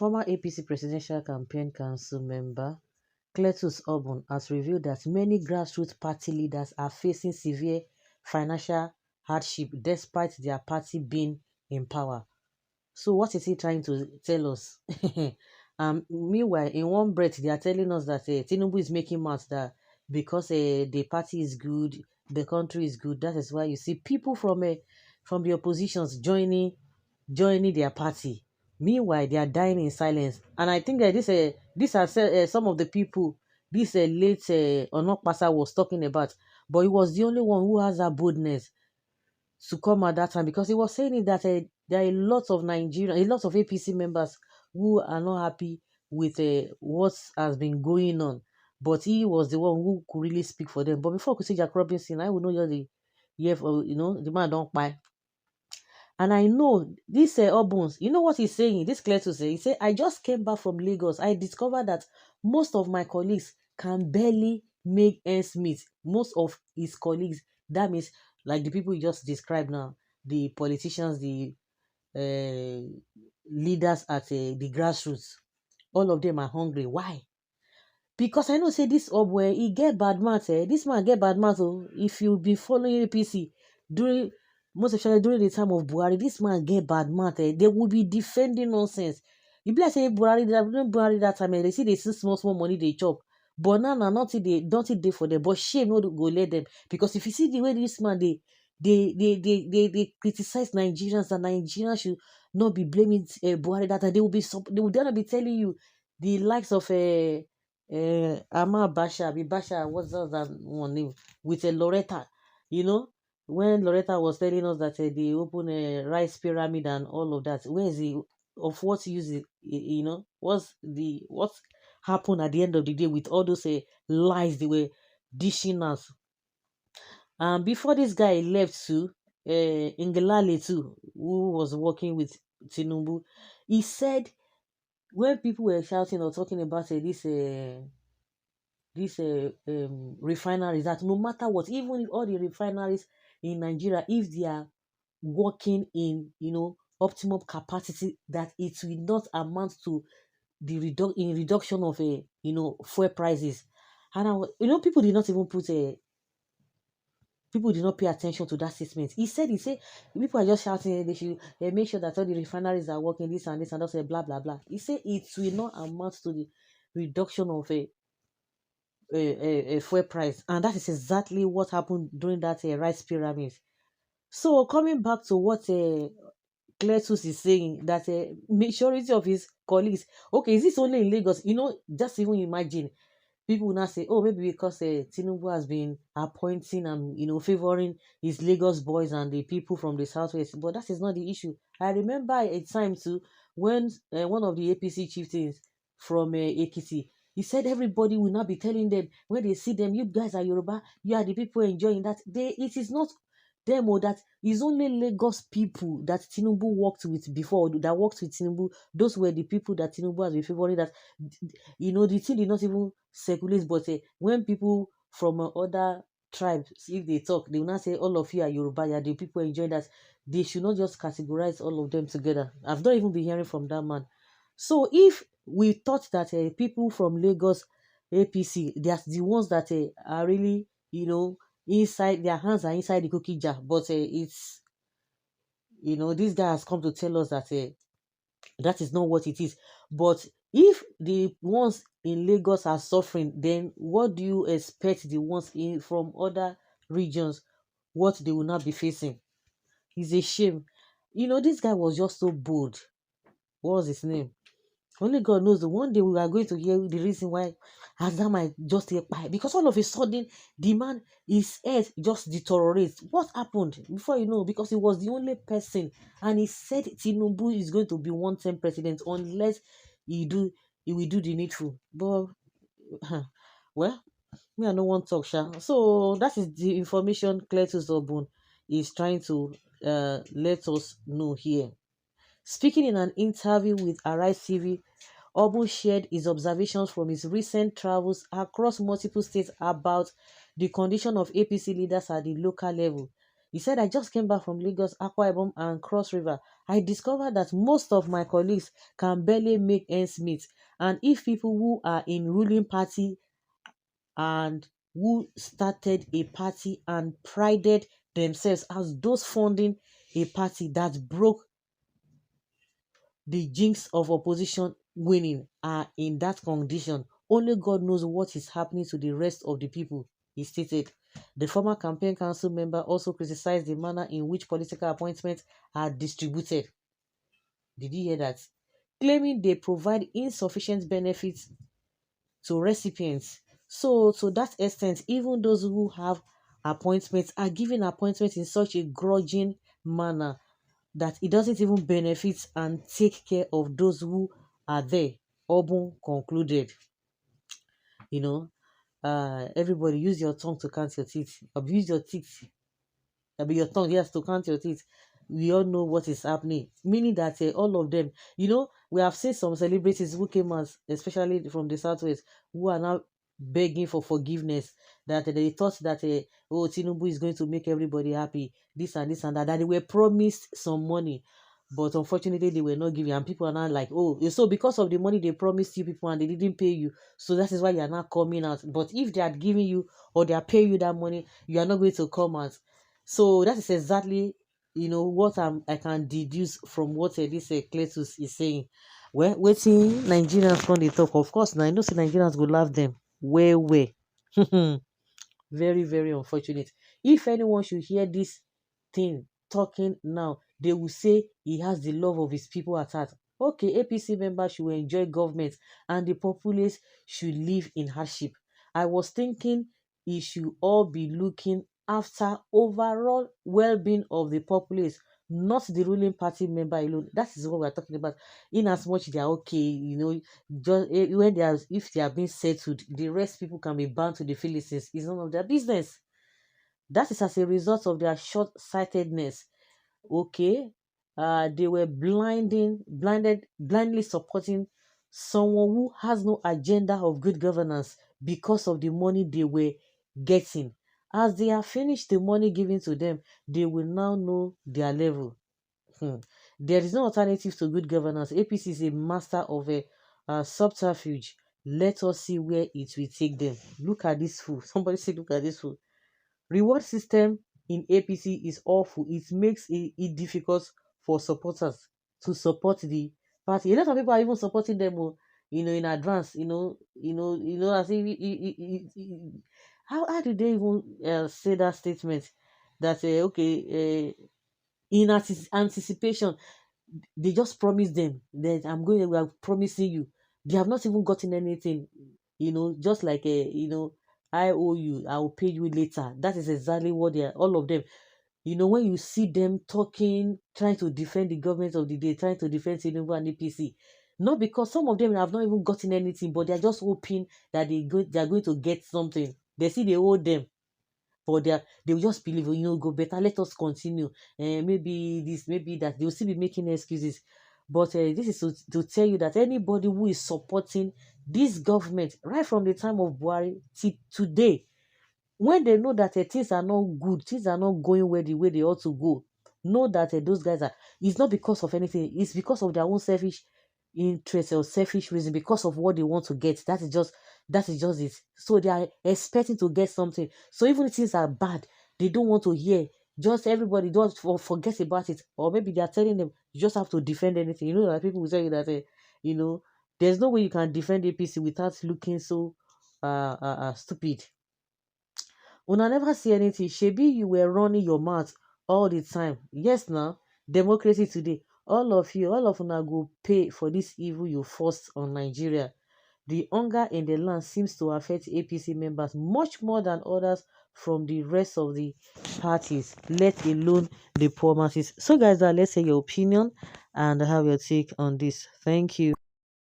Former APC Presidential Campaign Council member Cletus Obun has revealed that many grassroots party leaders are facing severe financial hardship despite their party being in power. So what is he trying to tell us? Meanwhile, in one breath, they are telling us that Tinubu is making maths that because the party is good, the country is good. That is why you see people from the oppositions joining their party. Meanwhile, they are dying in silence. And I think that these are some of the people this late Onokpasa was talking about. But he was the only one who has that boldness to come at that time because he was saying it that there are a lot of Nigerian, a lot of APC members who are not happy with what has been going on. But he was the one who could really speak for them. But before I could say Jack Robinson, I would know you're the yeah, the man don't buy. And I know this Obuns, you know what he's saying? This clear to say, he said, I just came back from Lagos. I discovered that most of my colleagues can barely make ends meet. Most of his colleagues, that means like the people you just described now, the politicians, the uh, leaders at the grassroots, all of them are hungry. Why? Because I know say this up where he get bad mouth, this man get bad mouth. Oh, if you be following APC during most especially during the time of Buhari, this man get bad mouth. They will be defending nonsense. You be like say Buhari that time, they see they see small money they chop. But now nothing they don't it dey for them. But shame no go let them because if you see the way this man they criticize Nigerians and Nigerians should not be blaming Buhari that time. They will then be telling you the likes of Ama Basha, be Basha, what's that one name? With a Loretta, you know, when Loretta was telling us that they open a rice pyramid and all of that, where is the of what use it, what happened at the end of the day with all those lies they were dishing us. And before this guy left too, Ngelale too, who was working with Tinubu, he said when people were shouting or talking about this refineries that no matter what, even if all the refineries in Nigeria, if they are working in optimum capacity, that it will not amount to the reduction of a fuel prices. And people did not even put a people did not pay attention to that statement. He said people are just shouting they should make sure that all the refineries are working this and that, say blah blah blah. He said it will not amount to the reduction of a fuel price, and that is exactly what happened during that rice pyramid. So coming back to what Cletus is saying, that majority of his colleagues, okay, is this only in Lagos? Just even imagine people will now say, oh, maybe because Tinubu has been appointing and favoring his Lagos boys and the people from the southwest, but that is not the issue. I remember a time too when one of the APC chieftains from Ekiti, he said everybody will not be telling them when they see them, you guys are Yoruba, you are the people enjoying that. It is not them or that is only Lagos people that Tinubu worked with before, that worked with Tinubu. Those were the people that Tinubu has been favoring. That the thing did not even circulate. But when people from other tribes, if they talk, they will not say all of you are Yoruba. You are the people enjoying that. They should not just categorize all of them together. I've not even been hearing from that man. So if we thought that people from Lagos APC, they are the ones that are really, inside their hands are inside the cookie jar, but it's this guy has come to tell us that that is not what it is. But if the ones in Lagos are suffering, then what do you expect the ones in from other regions, what they will not be facing? It's a shame. This guy was just so bold. What was his name? Only God knows. The one day we are going to hear the reason why Azam just here by, because all of a sudden the man, his head just deteriorates. What happened? Before you know, because he was the only person, and he said Tinubu is going to be one-term president unless he will do the needful. But well, me I no one talk sha. So that is the information Cletus Obun is trying to let us know here. Speaking in an interview with Arise TV, Obu shared his observations from his recent travels across multiple states about the condition of APC leaders at the local level. He said, I just came back from Lagos, Akwa Ibom, and Cross River. I discovered that most of my colleagues can barely make ends meet. And if people who are in ruling party and who started a party and prided themselves as those funding a party that broke the jinx of opposition winning are in that condition, only God knows what is happening to the rest of the people, he stated. The former campaign council member also criticized the manner in which political appointments are distributed. Did you hear that? Claiming they provide insufficient benefits to recipients. So, to that extent, even those who have appointments are given appointments in such a grudging manner that it doesn't even benefit and take care of those who are there. Obun concluded. You know, everybody use your tongue to count your teeth. Abuse your teeth. Your tongue, yes, to count your teeth. We all know what is happening. Meaning that all of them, we have seen some celebrities who came out, especially from the southwest, who are now begging for forgiveness. That they thought that oh, Tinubu is going to make everybody happy, this and that. That they were promised some money, but unfortunately they were not giving. And people are now like, oh, so because of the money they promised you people and they didn't pay you, so that is why you are not coming out. But if they had given you or they are paying you that money, you are not going to come out. So that is exactly, what I can deduce from what this Cletus is saying. Well, waiting Nigerians come they talk. Of course, now I know say Nigerians go laugh them. Where? Very, very unfortunate. If anyone should hear this thing talking now, they will say he has the love of his people at heart. Okay, APC members should enjoy government and the populace should live in hardship. I was thinking he should all be looking after overall well-being of the populace, not the ruling party member alone. That is what we are talking about. In as much they are okay, just when they are, if they are being settled, the rest people can be bound to the Philistines. It's none of their business. That is as a result of their short-sightedness. Okay, they were blindly supporting someone who has no agenda of good governance because of the money they were getting. As they have finished the money given to them, they will now know their level. Hmm. There is no alternative to good governance. APC is a master of a subterfuge. Let us see where it will take them. Look at this fool. Somebody say, look at this fool. Reward system in APC is awful. It makes it difficult for supporters to support the party. A lot of people are even supporting them, in advance. As if how do they even say that statement? That okay, in anticipation, they just promise them that we are promising you. They have not even gotten anything, just like I owe you, I will pay you later. That is exactly what they are, all of them. When you see them talking, trying to defend the government of the day, trying to defend Tinubu and APC, not because some of them have not even gotten anything, but they are just hoping that they are going to get something. They see they owe them for they will just believe, go better, let us continue, maybe this, maybe that. They will still be making excuses. But this is to tell you that anybody who is supporting this government right from the time of Buhari till today, when they know that things are not good, things are not going where the way they ought to go, know that those guys are, it's not because of anything, it's because of their own selfish interest or selfish reason, because of what they want to get. That is just it. So they are expecting to get something. So even if things are bad, they don't want to hear. Just everybody don't forget about it. Or maybe they are telling them you just have to defend anything. That people will tell you that you know there's no way you can defend APC without looking so stupid. Una never see anything. Shebi you were running your mouth all the time. Yes now, democracy today. All of una go pay for this evil you forced on Nigeria. The hunger in the land seems to affect APC members much more than others from the rest of the parties, let alone the poor masses. So guys, let's say your opinion and have your take on this. Thank you.